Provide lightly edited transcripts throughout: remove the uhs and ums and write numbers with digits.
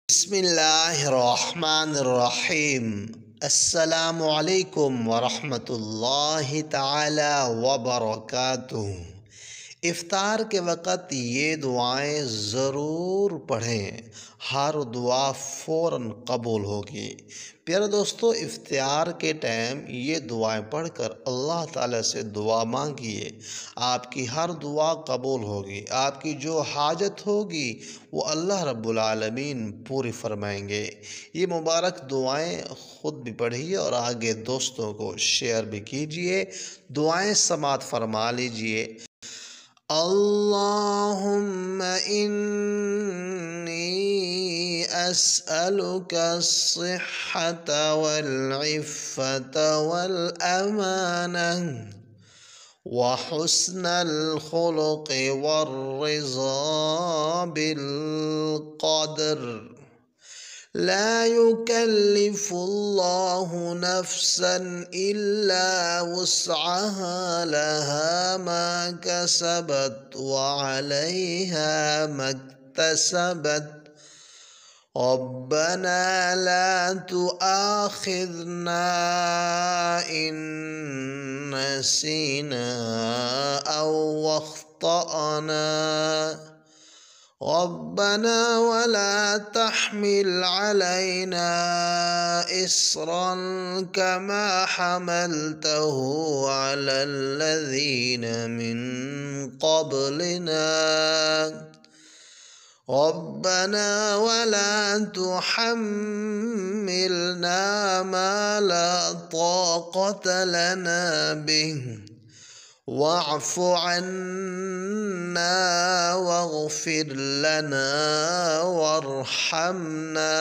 बिस्मिल्लाहिर्रहमानिर्रहीम। अस्सलामु अलैकुम वरहमतुल्लाहि ताला वबरकातुहू। इफ्तार के वक़्त ये दुआएं ज़रूर पढ़ें, हर दुआ फ़ौरन कबूल होगी। प्यारे दोस्तों, इफ्तार के टाइम ये दुआएं पढ़कर अल्लाह ताला से दुआ मांगिए, आपकी हर दुआ कबूल होगी। आपकी जो हाजत होगी वो अल्लाह रब्बुल आलमीन पूरी फरमाएंगे। ये मुबारक दुआएं ख़ुद भी पढ़िए और आगे दोस्तों को शेयर भी कीजिए। दुआएं समात फरमा लीजिए। अल्लाहुम्मा इन्नी अस्अलुका अस्सिह्हत वल इफ़्फ़त वल अमाना व हुस्नल खुलुक़ वर रिज़ा बिल क़द्र। ला युकल्लिफुल्लाहु नफ्सन इल्ला वुस्अहा लहा मा कसबत व अलैहा मक्तसबत। रब्बना ला तुआखिज़ना इन नसीना औ अख्तअना। रब्बना वला तहमिल अलैना इस्रन कमा हमलतहु अलल्लज़ीना मिन क़ब्लिना। रब्बना वला तुहम्मिलना मा ला ताक़त लना बिहि वाअफ़ु अन्ना वग़फ़िर लना वरहमना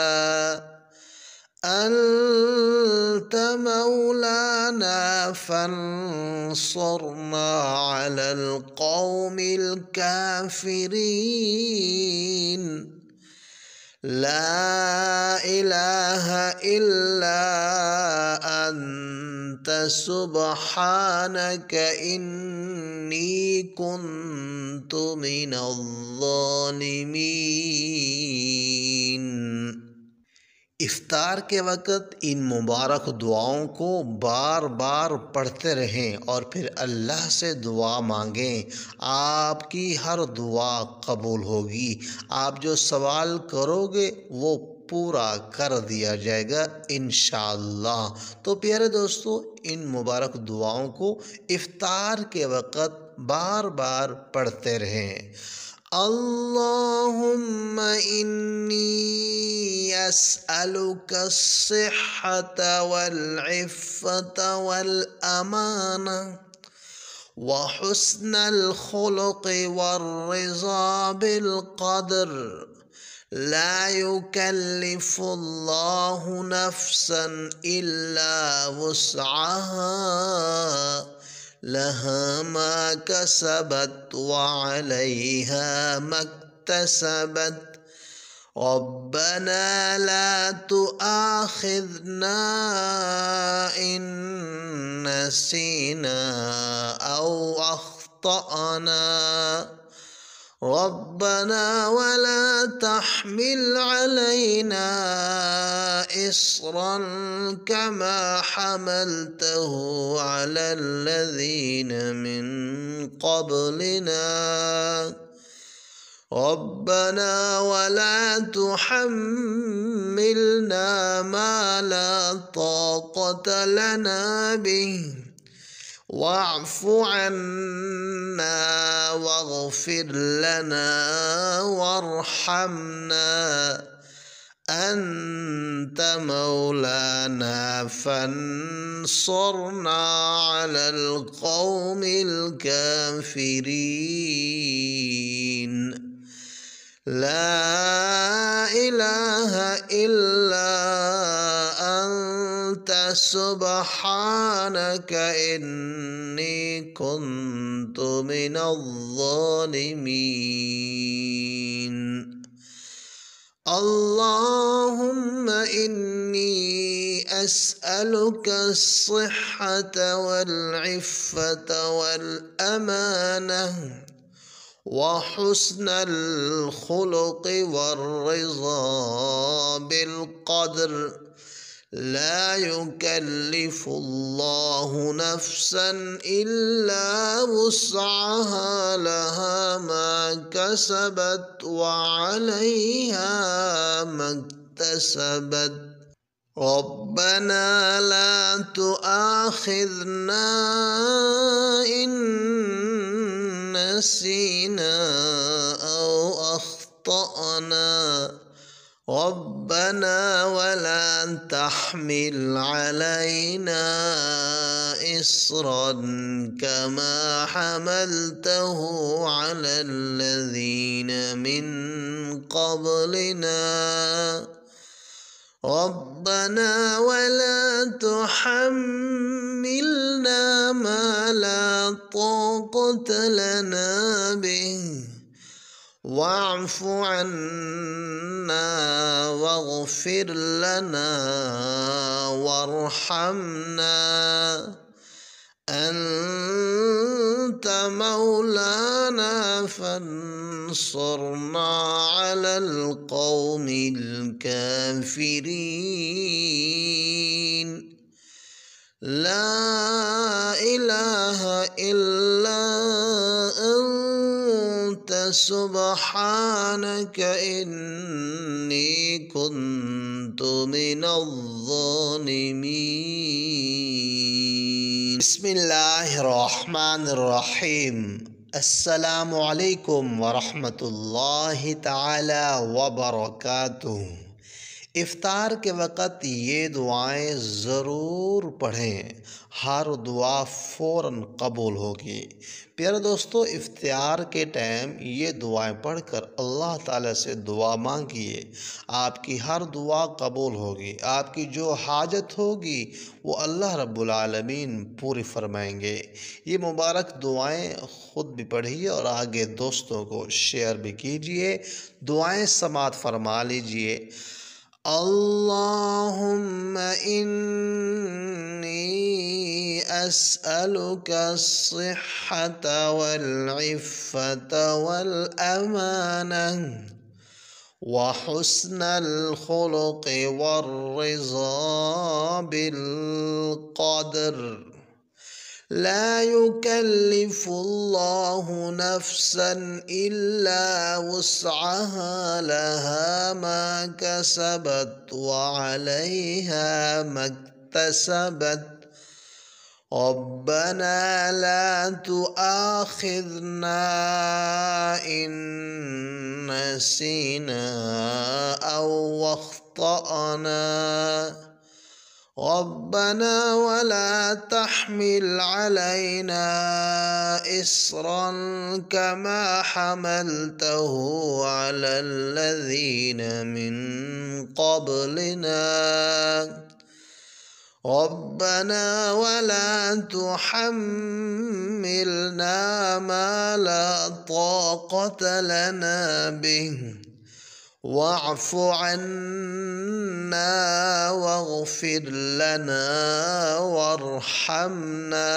अंत मौलाना फंसुरना अलल क़ौमिल काफ़िरीन। ला इलाहा इल्ला अंत सुब्हानक इन्नी कुन्तु मिनज़ ज़ालिमीन। इफ्तार के वक़्त इन मुबारक दुआओं को बार बार पढ़ते रहें और फिर अल्लाह से दुआ मांगें। आपकी हर दुआ कबूल होगी। आप जो सवाल करोगे वो पूरा कर दिया जाएगा इंशाअल्लाह। तो प्यारे दोस्तों, इन मुबारक दुआओं को इफ्तार के वक़्त बार बार पढ़ते रहें। अल्लाहुम्मा इन्नी अस्अलुका अस्सिह्हत वल इफ़्फ़त वल अमाना व हुस्नल खुलुक़ वर रिज़ा बिल क़द्र। ला युकल्लिफुल्लाहु नफ्सन इल्ला वुस्अहा लहा मा कसबत व अलैहा मक्तसबत। रब्बना ला तुआखिज़ना इन नसीना औ अख्तअना। रब्बना वला तहमिल अलैना इस्रन कमा हमलतहु अलल्लज़ीना मिन क़ब्लिना। रब्बना वला तुहम्मिलना मा ला ताक़त लना बिहि वाअफ़ु अन्ना वग़फ़िर लना वरहमना अंत मौलाना फंसुरना अलल क़ौमिल काफ़िरीन। ला इलाहा इल्ला अंत सुब्हानक इन्नी कुन्तु मिनज़ ज़ालिमीन। अल्लाहुम्मा इन्नी अस्अलुका अस्सिह्हत वल इफ़्फ़त वल अमाना व हुस्नल खुलुक़ वर रिज़ा بالقدر لا يكلف الله نفسا إلا وسعها لها ما كسبت وعليها ما اكتسبت ربنا لا تؤاخذنا إن نسينا أو أخطأنا ربنا ولا تحمل علينا إصرا كما حملته على الذين من قبلنا ربنا ولا تحملنا ما لا طاقة لنا به واعف عنا واغفر لنا وارحمنا أنت مولانا فانصرنا على القوم الكافرين لا إله إلا أنت سبحانك إني كنت من الظالمين بسم الله الرحمن الرحيم अस्सलामु अलैकुम वरहमतुल्लाहि ताला वबरकातुहू। इफ़्तार के वक़्त ये दुआएं ज़रूर पढ़ें, हर दुआ फ़ौरन कबूल होगी। प्यारे दोस्तों, इफ़्तार के टाइम ये दुआएं पढ़कर अल्लाह ताला से दुआ मांगिए, आपकी हर दुआ कबूल होगी। आपकी जो हाजत होगी वो अल्लाह रब्बुल आलमीन पूरी फरमाएंगे। ये मुबारक दुआएं ख़ुद भी पढ़िए और आगे दोस्तों को शेयर भी कीजिए। दुआएं समात फरमा लीजिए। अल्लाहुम्मा इन्नी अस्अलुका अस्सिह्हत वल इफ़्फ़त वल अमाना व हुस्नल खुलुक़ वर रिज़ा बिल क़द्र ला युकल्लिफुल्लाहु नफ्सन इल्ला वुस्अहा लहा मा कसबत व अलैहा मक्तसबत रब्बना ला तुआखिज़ना इन नसीना औ अख्तअना रब्बना वला तहमिल अलैना इस्रन कमा हमलतहु अलल्लज़ीना मिन क़ब्लिना रब्बना वला तुहम्मिलना मा ला ताक़त लना बिहि वाफ़ अन्ना वग़फ़िर लना वरहमना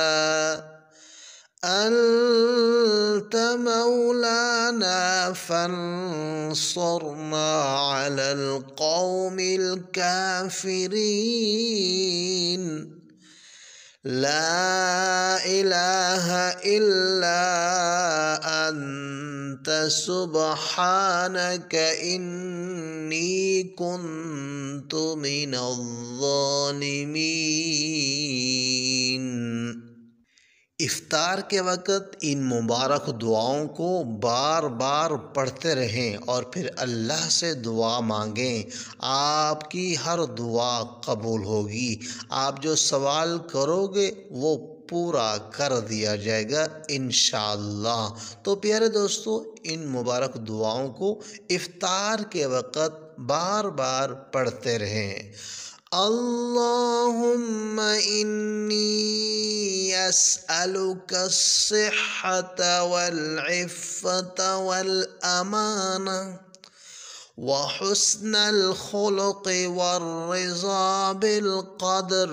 अंत मौलाना फंसुरना अलल क़ौमिल काफ़िरीन ला इलाहा इल्ला अंत सुब्हानक इन्नी कुन्तु मिनज़्ज़ालिमीन। इफ़्तार के वक़्त इन मुबारक दुआओं को बार बार पढ़ते रहें और फिर अल्लाह से दुआ मांगें। आपकी हर दुआ कबूल होगी। आप जो सवाल करोगे वो पूरा कर दिया जाएगा इंशाअल्लाह। तो प्यारे दोस्तों, इन मुबारक दुआओं को इफ़्तार के वक़्त बार बार पढ़ते रहें। अल्लाहुम्मा इन्नी अस्अलुका अस्सिह्हत वल इफ़्फ़त वल अमाना व हुस्नल खुलुक़ वर रिज़ा बिल क़द्र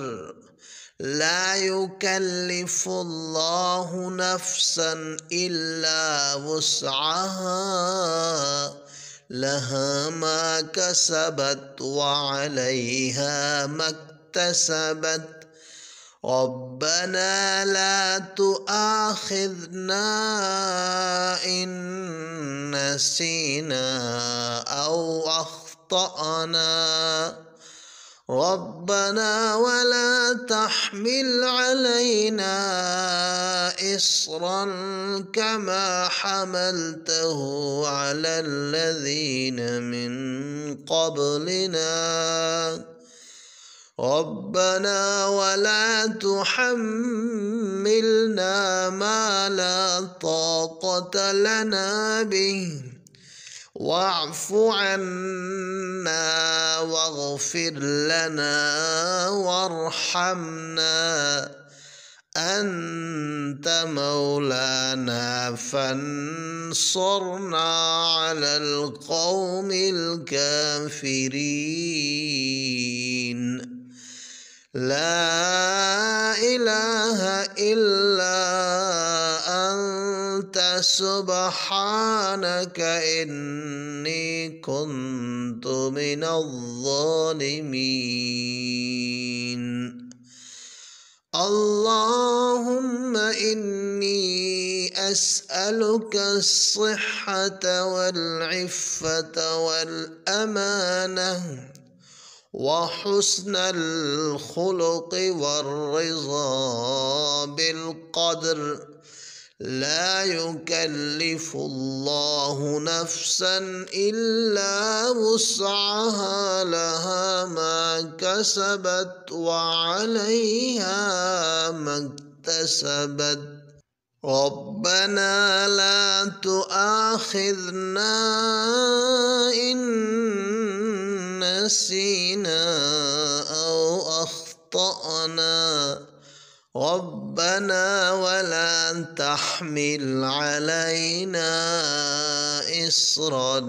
ला युकल्लिफुल्लाहु नफ्सन इल्ला वुस्अहा لها ما كسبت وعليها ما اكتسبت. ربنا لا تؤاخذنا إن نسينا أو أخطأنا. ربنا ولا تحمل علينا إصرا كما حملته على الذين من قبلنا. ربنا ولا تحملنا ما لا طاقة لنا به واعف عنا واغفر لنا وارحمنا أنت مولانا فانصرنا على القوم الكافرين. لا إله إلا أنت سبحانك إني كنت من الظالمين. اللهم إني أسألك الصحة والعفة والأمانة وحسن الخلق والرضا بالقدر. لا يكلف الله نفسا إلا وسعها لها ما كسبت وعليها ما اكتسبت. ربنا لا تؤاخذنا إن نسينا أو أخطأنا. ربنا ولا تحمل علينا إصرا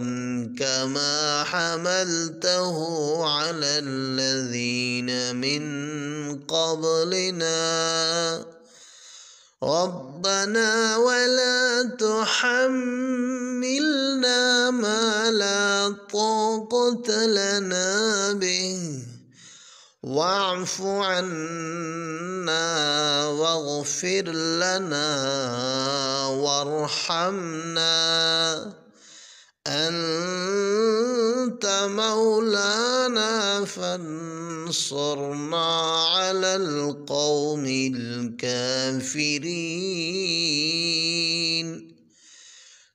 كما حملته على الذين من قبلنا. ربنا ولا تحملنا ما لا طاقة لنا به واعف عنا واغفر لنا وارحمنا أنت مولانا فانصرنا على القوم الكافرين.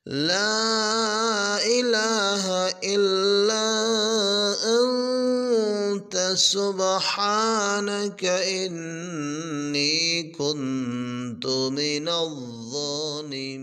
لا إله إلا أنت سبحانك إني كنت من الظالمين.